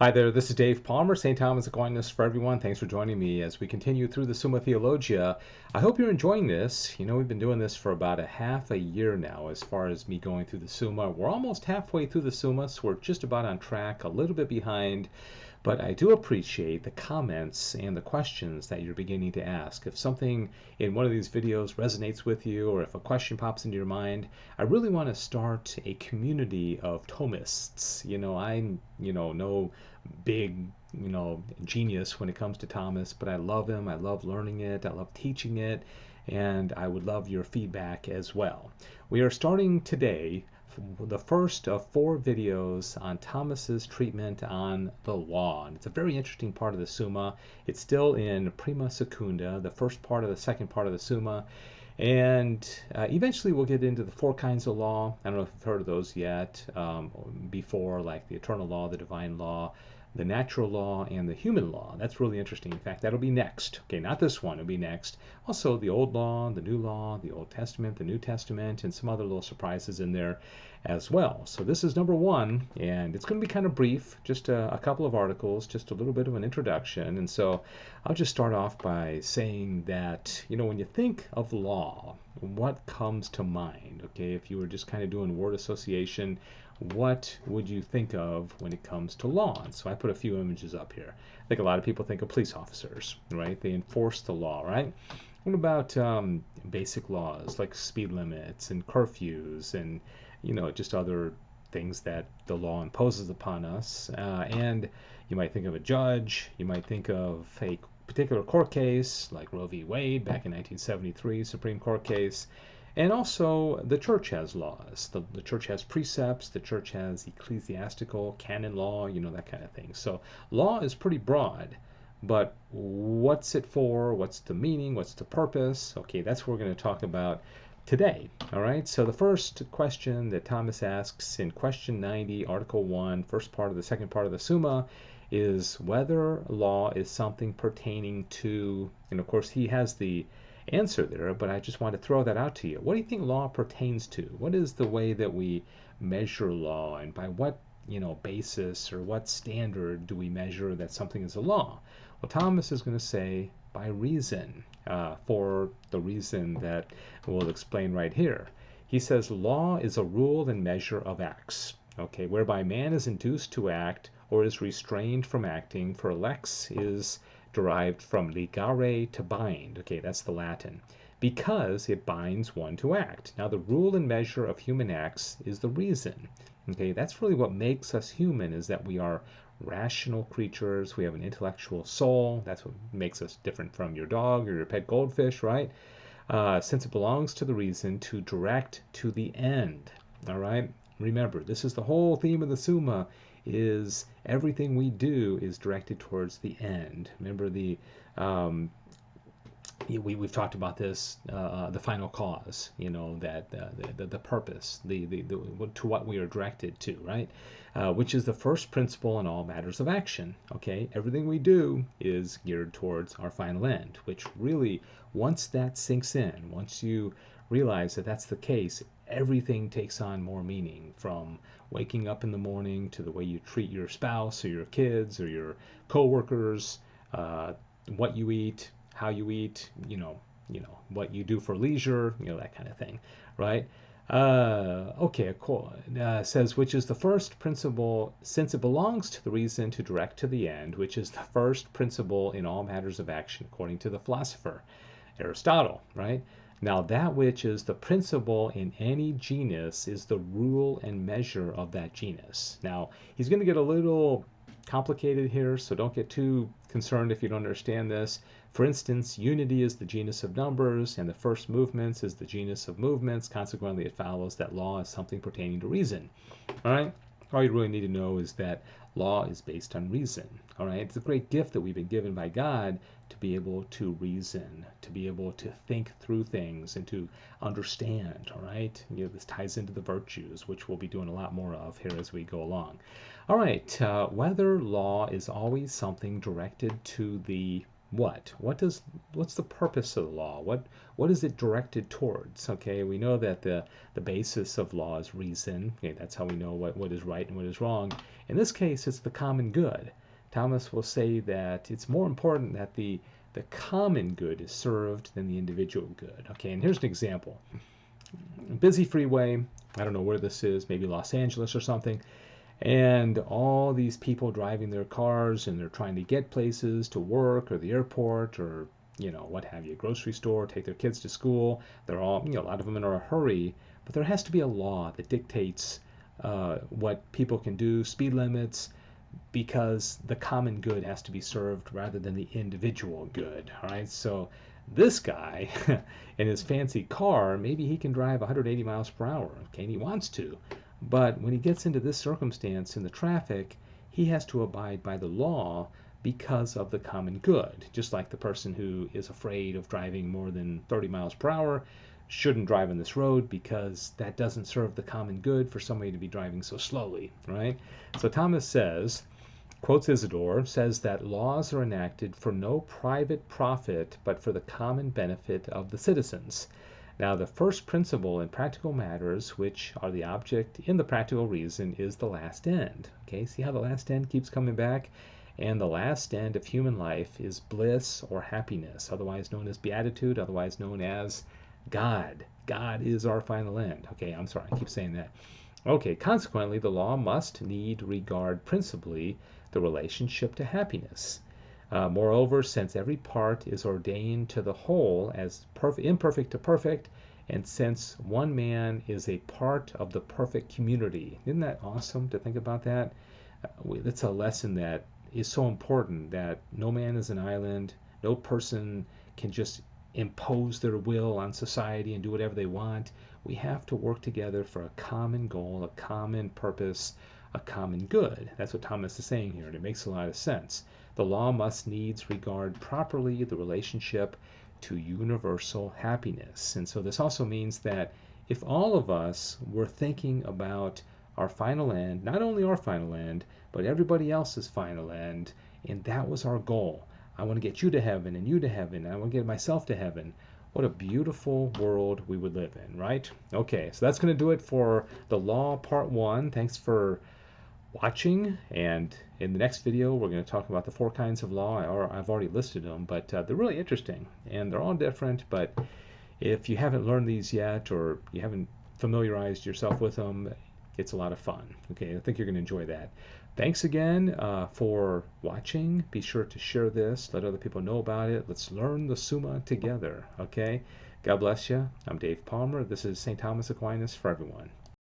Hi there, this is Dave Palmer, St. Thomas Aquinas for everyone. Thanks for joining me as we continue through the Summa Theologia. I hope you're enjoying this. You know, we've been doing this for about a half a year now as far as me going through the Summa. We're almost halfway through the Summa, so we're just about on track, a little bit behind. But I do appreciate the comments and the questions that you're beginning to ask. If something in one of these videos resonates with you, or if a question pops into your mind, I really want to start a community of Thomists. I'm, no big, genius when it comes to Thomas, but I love him. I love learning it. I love teaching it. And I would love your feedback as well. We are starting today the first of 4 videos on Thomas's treatment on the law. And it's a very interesting part of the Summa. It's still in Prima Secunda, the first part of the second part of the Summa. And eventually we'll get into the 4 kinds of law. I don't know if you've heard of those yet before, like the eternal law, the divine law, the natural law, and the human law. That's really interesting. In fact, that'll be next. Okay, not this one, it'll be next. Also, the old law, the new law, the Old Testament, the New Testament, and some other little surprises in there as well. So this is number 1, and it's going to be kind of brief, just a couple of articles, just a little bit of an introduction. And so I'll just start off by saying that, when you think of law, what comes to mind? Okay, if you were just kind of doing word association, what would you think of when it comes to law? And so I put a few images up here. I think a lot of people think of police officers, right? They enforce the law, right? What about basic laws like speed limits and curfews and, just other things that the law imposes upon us? And you might think of a judge. You might think of a particular court case like Roe v. Wade back in 1973, Supreme Court case. And also, the church has laws. The church has precepts. The church has ecclesiastical canon law, that kind of thing. So law is pretty broad. But what's it for? What's the meaning? What's the purpose? Okay, that's what we're going to talk about today. All right, so the first question that Thomas asks in question 90, article 1, first part of the second part of the Summa, is whether law is something pertaining to, and of course he has the answer there, but I just want to throw that out to you. What do you think law pertains to? What is the way that we measure law, and by what basis or what standard do we measure that something is a law? Well, Thomas is going to say by reason, for the reason that we'll explain right here. He says law is a rule and measure of acts, okay, whereby man is induced to act or is restrained from acting, for lex is derived from ligare, to bind. Okay, that's the Latin. Because it binds one to act. Now, the rule and measure of human acts is the reason. Okay, that's really what makes us human, is that we are rational creatures. We have an intellectual soul. That's what makes us different from your dog or your pet goldfish, right? Since it belongs to the reason to direct to the end. All right? Remember, this is the whole theme of the Summa, is everything we do is directed towards the end. Remember we've talked about this, the final cause, that the purpose, to what we are directed to, right? Which is the first principle in all matters of action. Okay, everything we do is geared towards our final end. Which really, once that sinks in, once you realize that that's the case, everything takes on more meaning, from waking up in the morning to the way you treat your spouse or your kids or your coworkers, what you eat, how you eat, what you do for leisure, that kind of thing, right? Okay, cool. Says, which is the first principle, since it belongs to the reason to direct to the end, which is the first principle in all matters of action, according to the philosopher Aristotle, right? Now, that which is the principle in any genus is the rule and measure of that genus. Now, he's going to get a little complicated here, so don't get too concerned if you don't understand this. For instance, unity is the genus of numbers, and the first movements is the genus of movements. Consequently, it follows that law is something pertaining to reason. All right? All you really need to know is that law is based on reason. All right? It's a great gift that we've been given by God to be able to reason, to be able to think through things and to understand. All right? This ties into the virtues, which we'll be doing a lot more of here as we go along. All right, whether law is always something directed to the what? What's the purpose of the law? What is it directed towards? Okay, we know that the basis of law is reason. Okay, that's how we know what is right and what is wrong. In this case, it's the common good. Thomas will say that it's more important that the common good is served than the individual good. Okay, and here's an example. Busy freeway, I don't know where this is, maybe Los Angeles or something, and all these people driving their cars and they're trying to get places to work or the airport or what have you, grocery store, take their kids to school. They're all, a lot of them are in a hurry, but there has to be a law that dictates what people can do, speed limits, because the common good has to be served rather than the individual good. All right, so this guy in his fancy car, maybe he can drive 180 miles per hour, okay, and he wants to. But when he gets into this circumstance in the traffic, he has to abide by the law because of the common good. Just like the person who is afraid of driving more than 30 miles per hour shouldn't drive on this road because that doesn't serve the common good for somebody to be driving so slowly, right? So Thomas says, quotes Isidore, says that laws are enacted for no private profit but for the common benefit of the citizens. Now, the first principle in practical matters, which are the object in the practical reason, is the last end. Okay, see how the last end keeps coming back? And the last end of human life is bliss or happiness, otherwise known as beatitude, otherwise known as God. God is our final end. Okay, I'm sorry, I keep saying that. Okay, consequently, the law must need regard principally the relationship to happiness. Moreover, since every part is ordained to the whole as imperfect to perfect, and since one man is a part of the perfect community. Isn't that awesome to think about that? That's a lesson that is so important, that no man is an island, no person can just impose their will on society and do whatever they want. We have to work together for a common goal, a common purpose, a common good. That's what Thomas is saying here, and it makes a lot of sense. The law must needs regard properly the relationship to universal happiness. And so this also means that if all of us were thinking about our final end, not only our final end, but everybody else's final end, and that was our goal. I want to get you to heaven and you to heaven, and I want to get myself to heaven. What a beautiful world we would live in, right? Okay, so that's going to do it for the law part 1. Thanks for watching, and in the next video we're going to talk about the 4 kinds of law. I've already listed them, but they're really interesting and they're all different. But if you haven't learned these yet, or you haven't familiarized yourself with them, it's a lot of fun. Okay, I think you're going to enjoy that. Thanks again for watching. Be sure to share this, let other people know about it. Let's learn the Summa together. Okay, God bless you. I'm Dave Palmer. This is St. Thomas Aquinas for everyone.